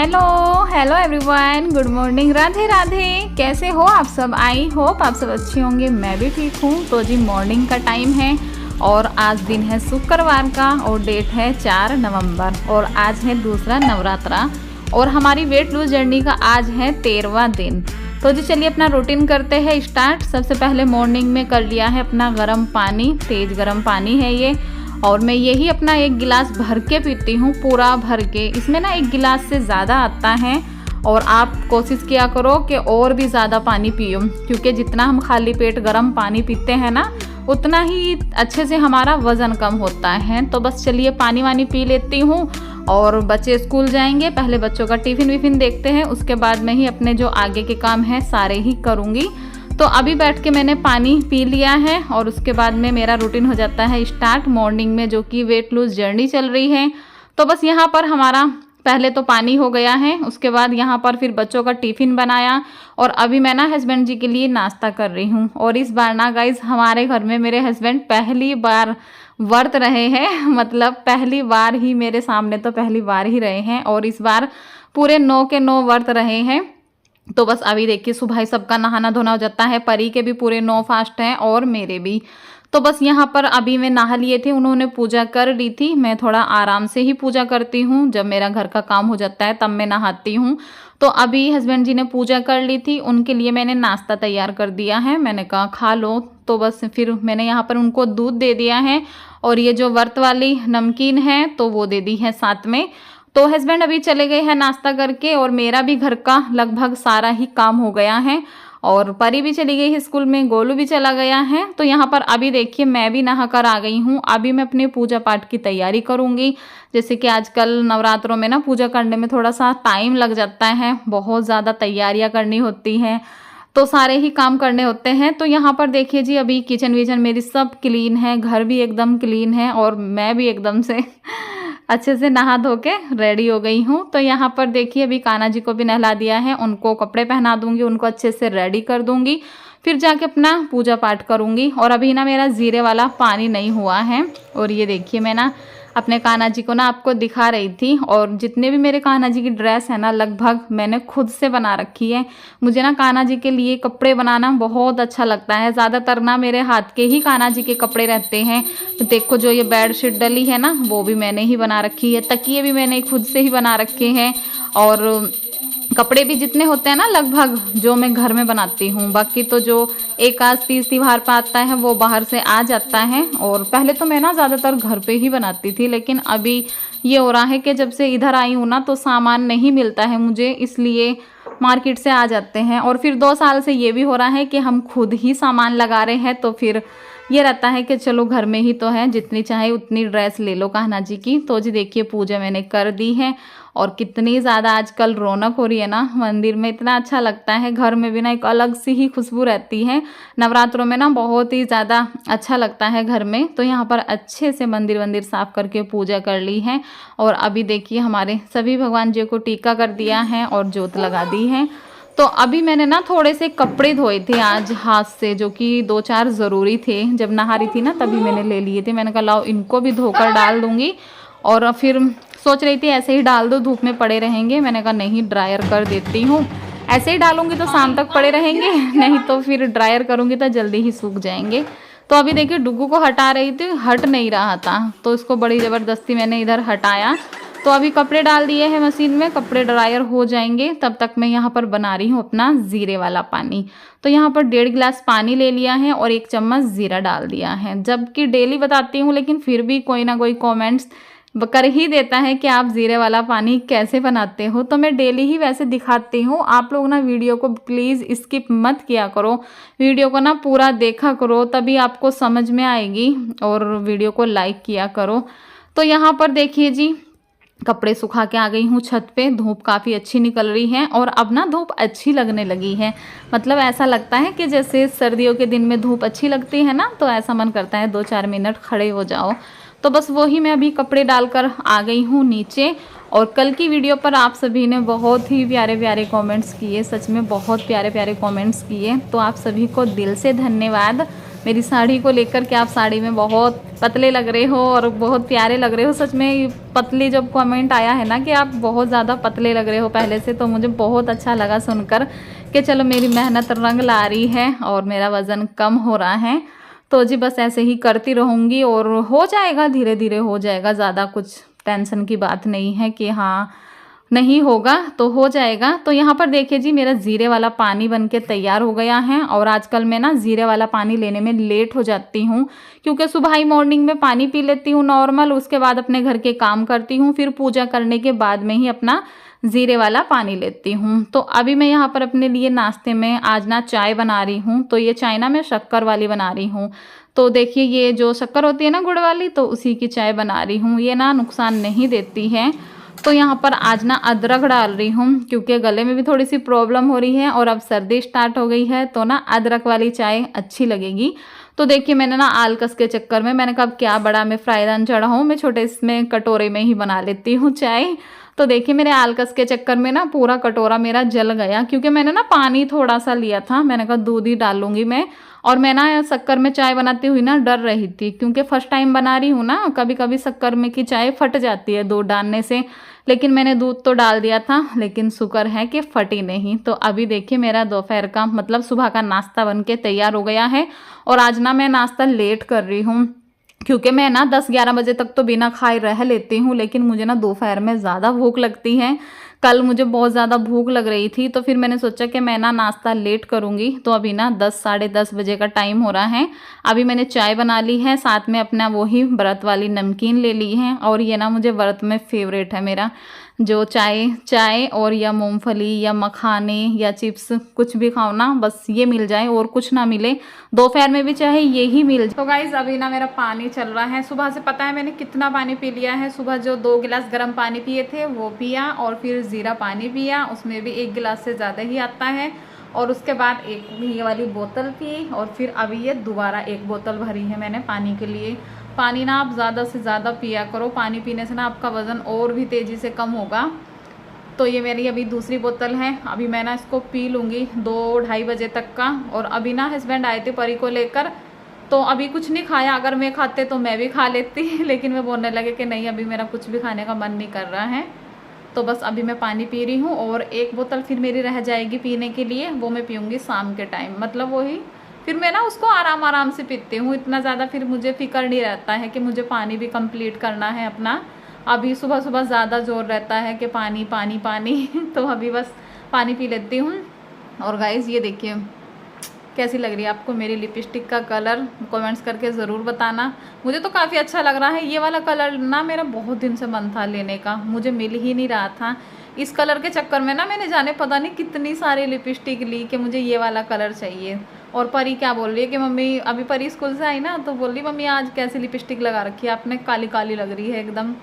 Hello hello everyone, good morning, Radhe Radhe. कैसे हो आप सब? आई होप आप सब अच्छे होंगे, मैं भी ठीक हूँ। तो जी मॉर्निंग का टाइम है और आज दिन है शुक्रवार का और डेट है 4 नवंबर और आज है दूसरा नवरात्रा और हमारी वेट लूज जर्नी का आज है 13वां दिन। तो जी चलिए अपना रूटीन करते हैं स्टार्ट। सबसे पहले मॉर्निंग में कर लिया है अपना गर्म पानी, तेज़ गर्म पानी है ये, और मैं यही अपना एक गिलास भर के पीती हूँ, पूरा भर के। इसमें ना एक गिलास से ज़्यादा आता है और आप कोशिश किया करो कि और भी ज़्यादा पानी पियो, क्योंकि जितना हम खाली पेट गर्म पानी पीते हैं ना उतना ही अच्छे से हमारा वज़न कम होता है। तो बस चलिए पानी वानी पी लेती हूँ और बच्चे स्कूल जाएंगे, पहले बच्चों का टिफ़िन विफ़िन देखते हैं, उसके बाद में ही अपने जो आगे के काम हैं सारे ही करूँगी। तो अभी बैठ के मैंने पानी पी लिया है और उसके बाद में मेरा रूटीन हो जाता है स्टार्ट मॉर्निंग में, जो कि वेट लूज जर्नी चल रही है। तो बस यहाँ पर हमारा पहले तो पानी हो गया है, उसके बाद यहाँ पर फिर बच्चों का टिफ़िन बनाया और अभी मैं ना हस्बैंड जी के लिए नाश्ता कर रही हूँ। और इस बार ना गाइज हमारे घर में मेरे हस्बैंड पहली बार व्रत रहे हैं, मतलब पहली बार ही मेरे सामने तो पहली बार ही रहे हैं और इस बार पूरे 9 के 9 व्रत रहे हैं। तो बस अभी देखिए सुबह ही सबका नहाना धोना हो जाता है, परी के भी पूरे 9 फास्ट हैं और मेरे भी। तो बस यहाँ पर अभी मैं नहा लिए थे, उन्होंने पूजा कर ली थी। मैं थोड़ा आराम से ही पूजा करती हूँ, जब मेरा घर का काम हो जाता है तब मैं नहाती हूँ। तो अभी हस्बैंड जी ने पूजा कर ली थी, उनके लिए मैंने नाश्ता तैयार कर दिया है, मैंने कहा खा लो। तो बस फिर मैंने यहाँ पर उनको दूध दे दिया है और ये जो व्रत वाली नमकीन है तो वो दे दी है साथ में। तो हस्बैंड अभी चले गए हैं नाश्ता करके और मेरा भी घर का लगभग सारा ही काम हो गया है और परी भी चली गई है स्कूल में, गोलू भी चला गया है। तो यहाँ पर अभी देखिए मैं भी नहा कर आ गई हूँ। अभी मैं अपने पूजा पाठ की तैयारी करूँगी, जैसे कि आजकल नवरात्रों में ना पूजा करने में थोड़ा सा टाइम लग जाता है, बहुत ज़्यादा तैयारियाँ करनी होती हैं, तो सारे ही काम करने होते हैं। तो यहाँ पर देखिए जी अभी किचन विचन मेरी सब क्लीन है, घर भी एकदम क्लीन है और मैं भी एकदम से अच्छे से नहा धो के रेडी हो गई हूँ। तो यहाँ पर देखिए अभी कान्हा जी को भी नहला दिया है, उनको कपड़े पहना दूंगी, उनको अच्छे से रेडी कर दूंगी, फिर जाके अपना पूजा पाठ करूंगी। और अभी ना मेरा जीरे वाला पानी नहीं हुआ है और ये देखिए मैं ना अपने कान्हा जी को ना आपको दिखा रही थी और जितने भी मेरे कान्हा जी की ड्रेस है ना लगभग मैंने खुद से बना रखी है। मुझे ना कान्हा जी के लिए कपड़े बनाना बहुत अच्छा लगता है, ज़्यादातर ना मेरे हाथ के ही कान्हा जी के कपड़े रहते हैं। तो देखो जो ये बेड शीट डली है ना वो भी मैंने ही बना रखी है, तकिए भी मैंने खुद से ही बना रखे हैं और कपड़े भी जितने होते हैं ना लगभग जो मैं घर में बनाती हूँ। बाकी तो जो एक आध तीज त्योहार पर आता है वो बाहर से आ जाता है और पहले तो मैं ना ज़्यादातर घर पे ही बनाती थी, लेकिन अभी ये हो रहा है कि जब से इधर आई हूँ ना तो सामान नहीं मिलता है मुझे, इसलिए मार्केट से आ जाते हैं। और फिर 2 साल से ये भी हो रहा है कि हम खुद ही सामान लगा रहे हैं, तो फिर ये रहता है कि चलो घर में ही तो है, जितनी चाहे उतनी ड्रेस ले लो कान्हा जी की। तो जी देखिए पूजा मैंने कर दी है और कितनी ज़्यादा आजकल रौनक हो रही है ना मंदिर में, इतना अच्छा लगता है। घर में भी ना एक अलग सी ही खुशबू रहती है, नवरात्रों में ना बहुत ही ज़्यादा अच्छा लगता है घर में। तो यहाँ पर अच्छे से मंदिर साफ करके पूजा कर ली है और अभी देखिए हमारे सभी भगवान जी को टीका कर दिया है और जोत लगा दी है। तो अभी मैंने ना थोड़े से कपड़े धोए थे आज हाथ से, जो कि 2-4 ज़रूरी थे, जब नहा रही थी ना तभी मैंने ले लिए थे। मैंने कहा लाओ इनको भी धोकर डाल दूंगी और फिर सोच रही थी ऐसे ही डाल दो, धूप में पड़े रहेंगे। मैंने कहा नहीं ड्रायर कर देती हूँ, ऐसे ही डालूंगी तो शाम तक पड़े रहेंगे, नहीं तो फिर ड्रायर करूँगी तो जल्दी ही सूख जाएंगे। तो अभी देखिए डुग्गू को हटा रही थी, हट नहीं रहा था, तो इसको बड़ी ज़बरदस्ती मैंने इधर हटाया। तो अभी कपड़े डाल दिए हैं मशीन में, कपड़े ड्रायर हो जाएंगे, तब तक मैं यहाँ पर बना रही हूँ अपना जीरे वाला पानी। तो यहाँ पर 1.5 गिलास पानी ले लिया है और 1 चम्मच जीरा डाल दिया है, जबकि डेली बताती हूँ लेकिन फिर भी कोई ना कोई कमेंट्स कर ही देता है कि आप जीरे वाला पानी कैसे बनाते हो। तो मैं डेली ही वैसे दिखाती हूँ, आप लोग ना वीडियो को प्लीज़ स्किप मत किया करो, वीडियो को ना पूरा देखा करो, तभी आपको समझ में आएगी, और वीडियो को लाइक किया करो। तो यहाँ पर देखिए जी कपड़े सुखा के आ गई हूँ छत पे, धूप काफ़ी अच्छी निकल रही है और अब ना धूप अच्छी लगने लगी है, मतलब ऐसा लगता है कि जैसे सर्दियों के दिन में धूप अच्छी लगती है ना, तो ऐसा मन करता है 2-4 मिनट खड़े हो जाओ। तो बस वही मैं अभी कपड़े डालकर आ गई हूँ नीचे। और कल की वीडियो पर आप सभी ने बहुत ही प्यारे प्यारे कमेंट्स किए, सच में बहुत प्यारे प्यारे कमेंट्स किए, तो आप सभी को दिल से धन्यवाद। मेरी साड़ी को लेकर के आप साड़ी में बहुत पतले लग रहे हो और बहुत प्यारे लग रहे हो। सच में पतली जब कमेंट आया है ना कि आप बहुत ज़्यादा पतले लग रहे हो पहले से, तो मुझे बहुत अच्छा लगा सुनकर कि चलो मेरी मेहनत रंग ला रही है और मेरा वज़न कम हो रहा है। तो जी बस ऐसे ही करती रहूँगी और हो जाएगा, धीरे धीरे हो जाएगा। ज़्यादा कुछ टेंशन की बात नहीं है कि हाँ नहीं होगा, तो हो जाएगा। तो यहाँ पर देखिए जी मेरा जीरे वाला पानी बन के तैयार हो गया है। और आजकल मैं ना जीरे वाला पानी लेने में लेट हो जाती हूँ, क्योंकि सुबह ही मॉर्निंग में पानी पी लेती हूँ नॉर्मल, उसके बाद अपने घर के काम करती हूँ, फिर पूजा करने के बाद में ही अपना जीरे वाला पानी लेती हूँ। तो अभी मैं यहाँ पर अपने लिए नाश्ते में आज ना चाय बना रही हूँ। तो ये चाय ना मैं शक्कर वाली बना रही हूँ। तो देखिए ये जो शक्कर होती है ना गुड़ वाली, तो उसी की चाय बना रही हूँ। ये ना नुकसान नहीं देती है। तो यहाँ पर आज ना अदरक डाल रही हूँ, क्योंकि गले में भी थोड़ी सी प्रॉब्लम हो रही है और अब सर्दी स्टार्ट हो गई है, तो ना अदरक वाली चाय अच्छी लगेगी। तो देखिए मैंने ना आलकस के चक्कर में मैंने कहा क्या बड़ा मैं फ्राईदान चढ़ाऊँ, मैं छोटे इसमें कटोरे में ही बना लेती हूँ चाय। तो देखिए मेरे आलकस के चक्कर में ना पूरा कटोरा मेरा जल गया, क्योंकि मैंने ना पानी थोड़ा सा लिया था, मैंने कहा दूध ही डालूंगी मैं। और मैं ना शक्कर में चाय बनाती हुई ना डर रही थी, क्योंकि फर्स्ट टाइम बना रही हूँ ना, कभी कभी शक्कर में की चाय फट जाती है दूध डालने से। लेकिन मैंने दूध तो डाल दिया था, लेकिन शुक्र है कि फटी नहीं। तो अभी देखिए मेरा दोपहर का मतलब सुबह का नाश्ता बन के तैयार हो गया है। और आज ना मैं नाश्ता लेट कर रही हूँ, क्योंकि मैं ना 10-11 बजे तक तो बिना खाए रह लेती हूँ, लेकिन मुझे ना दोपहर में ज़्यादा भूख लगती है। कल मुझे बहुत ज़्यादा भूख लग रही थी, तो फिर मैंने सोचा कि मैं ना नाश्ता लेट करूँगी। तो अभी ना 10-10:30 बजे का टाइम हो रहा है। अभी मैंने चाय बना ली है, साथ में अपना वही व्रत वाली नमकीन ले ली है। और ये ना मुझे व्रत में फेवरेट है मेरा, जो चाय और या मूंगफली या मखाने या चिप्स कुछ भी खाओ ना, बस ये मिल जाए और कुछ ना मिले, दोपहर में भी चाहे यही मिल जाए। तो गाइज अभी ना मेरा पानी चल रहा है। सुबह से पता है मैंने कितना पानी पी लिया है। सुबह जो 2 गिलास गर्म पानी पिए थे वो पिया, और फिर ज़ीरा पानी पिया, उसमें भी 1 गिलास से ज़्यादा ही आता है। और उसके बाद एक ये वाली बोतल पी, और फिर अभी ये दोबारा 1 बोतल भरी है मैंने पानी के लिए। पानी ना आप ज़्यादा से ज़्यादा पिया करो, पानी पीने से ना आपका वज़न और भी तेज़ी से कम होगा। तो ये मेरी अभी दूसरी बोतल है, अभी मैं ना इसको पी लूँगी 2-2:30 बजे तक का। और अभी ना हस्बैंड आए थे परी को लेकर, तो अभी कुछ नहीं खाया। अगर मैं खाते तो मैं भी खा लेती लेकिन मैं बोलने लगे कि नहीं अभी मेरा कुछ भी खाने का मन नहीं कर रहा है। तो बस अभी मैं पानी पी रही हूँ, और 1 बोतल फिर मेरी रह जाएगी पीने के लिए, वो मैं पीऊँगी शाम के टाइम। मतलब वही फिर मैं ना उसको आराम आराम से पीती हूँ, इतना ज़्यादा फिर मुझे फिक्र नहीं रहता है कि मुझे पानी भी कंप्लीट करना है अपना। अभी सुबह सुबह ज़्यादा जोर रहता है कि पानी पानी पानी तो अभी बस पानी पी लेती हूँ। और गाइस ये देखिए कैसी लग रही है आपको मेरी लिपस्टिक का कलर, कमेंट्स करके ज़रूर बताना। मुझे तो काफ़ी अच्छा लग रहा है। ये वाला कलर ना मेरा बहुत दिन से मन था लेने का, मुझे मिल ही नहीं रहा था। इस कलर के चक्कर में ना मैंने जाने पता नहीं कितनी सारी लिपस्टिक ली कि मुझे ये वाला कलर चाहिए। और परी क्या बोल रही है कि मम्मी, अभी परी स्कूल से आई ना तो बोल रही मम्मी आज कैसी लिपस्टिक लगा रखी है आपने, काली काली लग रही है एकदम।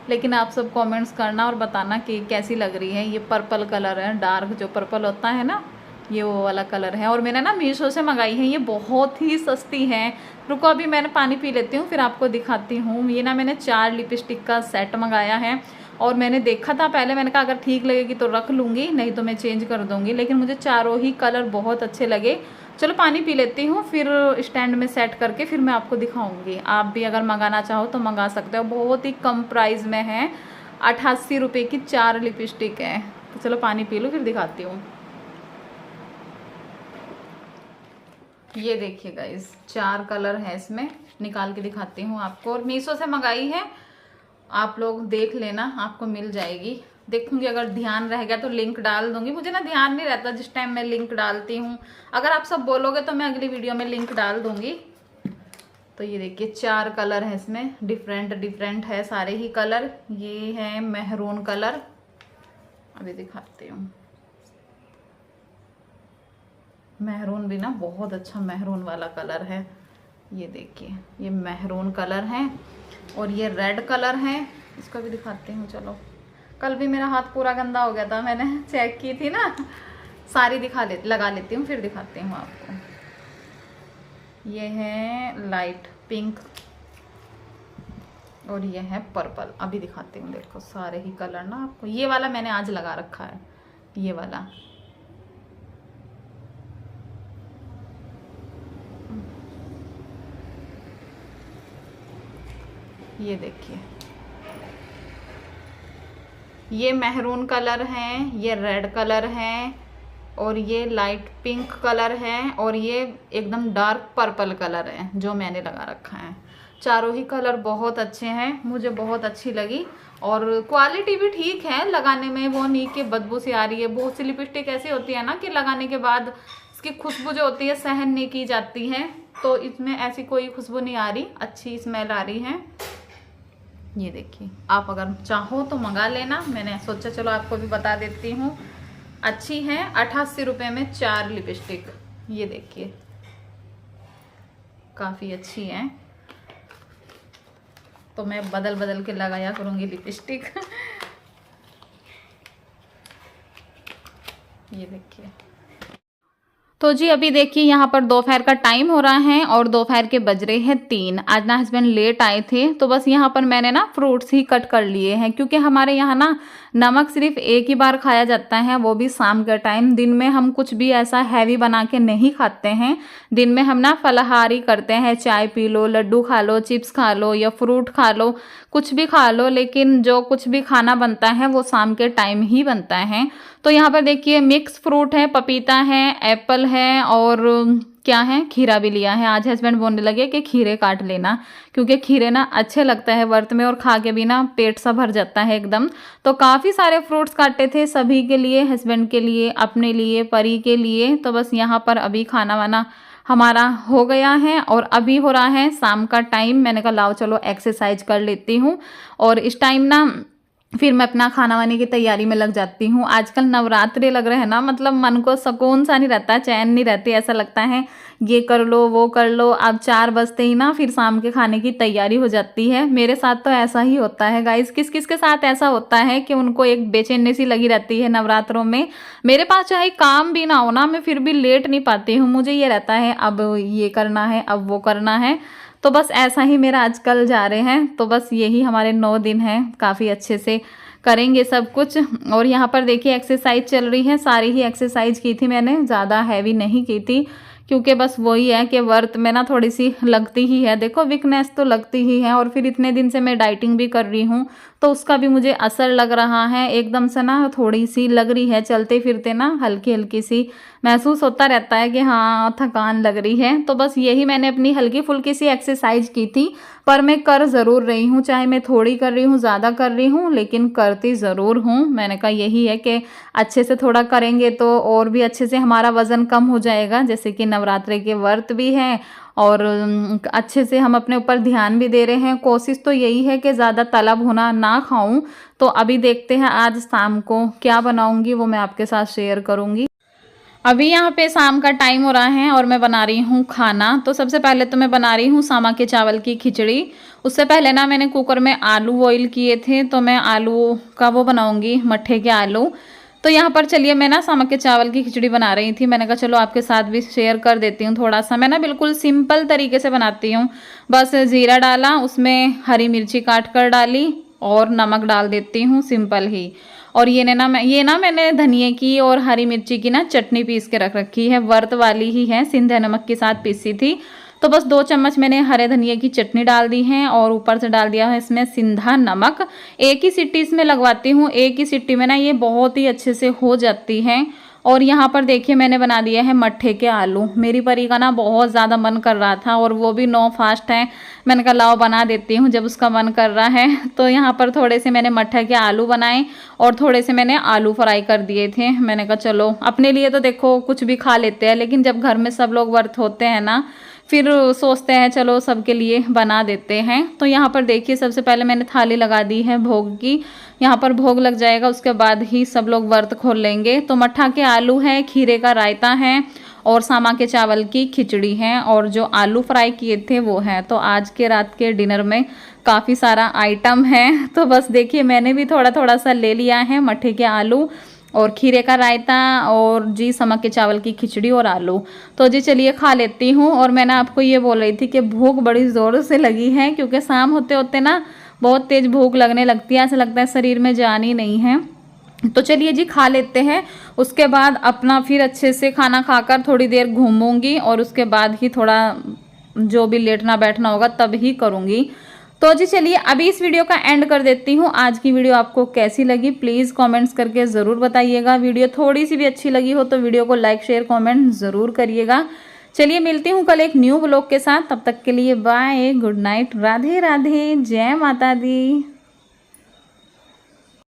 लेकिन आप सब कमेंट्स करना और बताना कि कैसी लग रही है। ये पर्पल कलर है, डार्क जो पर्पल होता है ना, ये वो वाला कलर है। और मैंने ना मीशो से मंगाई है, ये बहुत ही सस्ती है। रुको अभी मैंने पानी पी लेती हूँ फिर आपको दिखाती हूँ। ये ना मैंने 4 लिपस्टिक का सेट मंगाया है, और मैंने देखा था पहले, मैंने कहा अगर ठीक लगेगी तो रख लूँगी, नहीं तो मैं चेंज कर दूँगी। लेकिन मुझे चारों ही कलर बहुत अच्छे लगे। चलो पानी पी लेती हूँ, फिर स्टैंड में सेट करके फिर मैं आपको दिखाऊंगी। आप भी अगर मंगाना चाहो तो मंगा सकते हो, बहुत ही कम प्राइस में है। 88 रुपये की 4 लिपस्टिक है। तो चलो पानी पी लो फिर दिखाती हूँ। ये देखिए गाइस 4 कलर है इसमें, निकाल के दिखाती हूँ आपको। और मीशो से मंगाई है, आप लोग देख लेना, आपको मिल जाएगी। देखूंगी अगर ध्यान रह गया तो लिंक डाल दूंगी। मुझे ना ध्यान नहीं रहता जिस टाइम मैं लिंक डालती हूँ। अगर आप सब बोलोगे तो मैं अगली वीडियो में लिंक डाल दूंगी। तो ये देखिए 4 कलर है इसमें, डिफरेंट है सारे ही कलर। ये है मेहरून कलर, अभी दिखाती हूँ। मेहरून भी ना बहुत अच्छा मेहरून वाला कलर है। ये देखिए ये मेहरून कलर है, और ये रेड कलर है, इसको भी दिखाती हूँ। चलो कल भी मेरा हाथ पूरा गंदा हो गया था, मैंने चेक की थी ना। सारी लगा लेती हूँ फिर दिखाती हूँ आपको। ये है लाइट पिंक, और ये है पर्पल। अभी दिखाती हूँ, देखो सारे ही कलर ना आपको। ये वाला मैंने आज लगा रखा है, ये वाला। ये देखिए, ये मेहरून कलर है, ये रेड कलर है, और ये लाइट पिंक कलर है, और ये एकदम डार्क पर्पल कलर है जो मैंने लगा रखा है। चारों ही कलर बहुत अच्छे हैं, मुझे बहुत अच्छी लगी। और क्वालिटी भी ठीक है, लगाने में वो नहीं कि बदबू सी आ रही है। बहुत सी लिपस्टिक ऐसी होती है ना कि लगाने के बाद इसकी खुशबू जो होती है सहन नहीं की जाती है, तो इसमें ऐसी कोई खुशबू नहीं आ रही, अच्छी स्मेल आ रही है। ये देखिए, आप अगर चाहो तो मंगा लेना, मैंने सोचा चलो आपको भी बता देती हूँ। अच्छी है, 88 रुपये में 4 लिपस्टिक। ये देखिए, काफ़ी अच्छी है, तो मैं बदल बदल के लगाया करूँगी लिपस्टिक। ये देखिए, तो जी अभी देखिए यहाँ पर दोपहर का टाइम हो रहा है और दोपहर के बज रहे हैं 3। आज ना हस्बैंड लेट आए थे, तो बस यहाँ पर मैंने ना फ्रूट्स ही कट कर लिए हैं, क्योंकि हमारे यहाँ ना नमक सिर्फ एक ही बार खाया जाता है, वो भी शाम के टाइम। दिन में हम कुछ भी ऐसा हैवी बना के नहीं खाते हैं। दिन में हम ना फलाहारी करते हैं, चाय पी लो, लड्डू खा लो, चिप्स खा लो या फ्रूट खा लो, कुछ भी खा लो, लेकिन जो कुछ भी खाना बनता है वो शाम के टाइम ही बनता है। तो यहाँ पर देखिए मिक्स फ्रूट है, पपीता है, एप्पल है, और क्या है, खीरा भी लिया है। आज हस्बैंड बोलने लगे कि खीरे काट लेना, क्योंकि खीरे ना अच्छे लगता है व्रत में, और खा के भी ना पेट सा भर जाता है एकदम। तो काफ़ी सारे फ्रूट्स काटे थे सभी के लिए, हस्बैंड के लिए, अपने लिए, परी के लिए। तो बस यहाँ पर अभी खाना वाना हमारा हो गया है और अभी हो रहा है शाम का टाइम। मैंने कहा लाओ चलो एक्सरसाइज कर लेती हूँ, और इस टाइम ना फिर मैं अपना खाना वाने की तैयारी में लग जाती हूँ। आजकल नवरात्रे लग रहे हैं ना, मतलब मन को सुकून सा नहीं रहता, चैन नहीं रहती, ऐसा लगता है ये कर लो वो कर लो। अब 4 बजते ही ना फिर शाम के खाने की तैयारी हो जाती है। मेरे साथ तो ऐसा ही होता है गाइस। किस किस के साथ ऐसा होता है कि उनको एक बेचैनी सी लगी रहती है नवरात्रों में। मेरे पास चाहे काम भी ना हो ना, मैं फिर भी लेट नहीं पाती हूँ। मुझे ये रहता है अब ये करना है, अब वो करना है। तो बस ऐसा ही मेरा आजकल जा रहे हैं। तो बस यही हमारे 9 दिन हैं, काफ़ी अच्छे से करेंगे सब कुछ। और यहाँ पर देखिए एक्सरसाइज चल रही है, सारी ही एक्सरसाइज की थी मैंने, ज़्यादा हैवी नहीं की थी, क्योंकि बस वही है कि व्रत में ना थोड़ी सी लगती ही है, देखो वीकनेस तो लगती ही है। और फिर इतने दिन से मैं डाइटिंग भी कर रही हूँ, तो उसका भी मुझे असर लग रहा है। एकदम से ना थोड़ी सी लग रही है, चलते फिरते ना हल्की हल्की सी महसूस होता रहता है कि हाँ थकान लग रही है। तो बस यही मैंने अपनी हल्की फुल्की सी एक्सरसाइज की थी, पर मैं कर ज़रूर रही हूँ, चाहे मैं थोड़ी कर रही हूँ, ज़्यादा कर रही हूँ, लेकिन करती ज़रूर हूँ। मैंने कहा यही है कि अच्छे से थोड़ा करेंगे तो और भी अच्छे से हमारा वज़न कम हो जाएगा। जैसे कि नवरात्रि के व्रत भी हैं और अच्छे से हम अपने ऊपर ध्यान भी दे रहे हैं। कोशिश तो यही है कि ज़्यादा तला भुना ना खाऊं। तो अभी देखते हैं आज शाम को क्या बनाऊंगी, वो मैं आपके साथ शेयर करूंगी। अभी यहाँ पे शाम का टाइम हो रहा है और मैं बना रही हूँ खाना। तो सबसे पहले तो मैं बना रही हूँ सामा के चावल की खिचड़ी। उससे पहले ना मैंने कुकर में आलू बॉईल किए थे, तो मैं आलू का वो बनाऊंगी, मट्ठे के आलू। तो यहाँ पर चलिए मैं ना सामा के चावल की खिचड़ी बना रही थी। मैंने कहा चलो आपके साथ भी शेयर कर देती हूँ थोड़ा सा। मैं ना बिल्कुल सिंपल तरीके से बनाती हूँ, बस जीरा डाला, उसमें हरी मिर्ची काट कर डाली और नमक डाल देती हूँ, सिंपल ही। और ये ना मैंने धनिए की और हरी मिर्ची की ना चटनी पीस के रख रखी है, व्रत वाली ही है, सिंधा नमक के साथ पीसी थी। तो बस 2 चम्मच मैंने हरे धनिए की चटनी डाल दी है और ऊपर से डाल दिया है इसमें सिंधा नमक। एक ही सीटी इसमें लगवाती हूँ, एक ही सीटी में ना ये बहुत ही अच्छे से हो जाती है। और यहाँ पर देखिए मैंने बना दिया है मट्ठे के आलू। मेरी परी का ना बहुत ज़्यादा मन कर रहा था और वो भी 9 फास्ट है। मैंने कहा लाओ बना देती हूँ जब उसका मन कर रहा है। तो यहाँ पर थोड़े से मैंने मट्ठे के आलू बनाए और थोड़े से मैंने आलू फ्राई कर दिए थे। मैंने कहा चलो अपने लिए तो देखो कुछ भी खा लेते हैं, लेकिन जब घर में सब लोग व्रत होते हैं ना, फिर सोचते हैं चलो सबके लिए बना देते हैं। तो यहाँ पर देखिए सबसे पहले मैंने थाली लगा दी है भोग की। यहाँ पर भोग लग जाएगा, उसके बाद ही सब लोग व्रत खोल लेंगे। तो मट्ठा के आलू है, खीरे का रायता है और सामा के चावल की खिचड़ी है और जो आलू फ्राई किए थे वो है। तो आज के रात के डिनर में काफ़ी सारा आइटम है। तो बस देखिए मैंने भी थोड़ा थोड़ा सा ले लिया है, मट्ठे के आलू और खीरे का रायता और जी सामा के चावल की खिचड़ी और आलू। तो जी चलिए खा लेती हूँ। और मैंने आपको ये बोल रही थी कि भूख बड़ी ज़ोर से लगी है, क्योंकि शाम होते होते ना बहुत तेज़ भूख लगने लगती है, ऐसा लगता है शरीर में जान ही नहीं है। तो चलिए जी खा लेते हैं, उसके बाद अपना फिर अच्छे से खाना खाकर थोड़ी देर घूमूंगी और उसके बाद ही थोड़ा जो भी लेटना बैठना होगा तब ही करूँगी। तो जी चलिए अभी इस वीडियो का एंड कर देती हूँ। आज की वीडियो आपको कैसी लगी प्लीज़ कमेंट्स करके ज़रूर बताइएगा। वीडियो थोड़ी सी भी अच्छी लगी हो तो वीडियो को लाइक शेयर कमेंट ज़रूर करिएगा। चलिए मिलती हूँ कल एक न्यू ब्लॉग के साथ, तब तक के लिए bye, good night, Radhe Radhe, जय माता दी।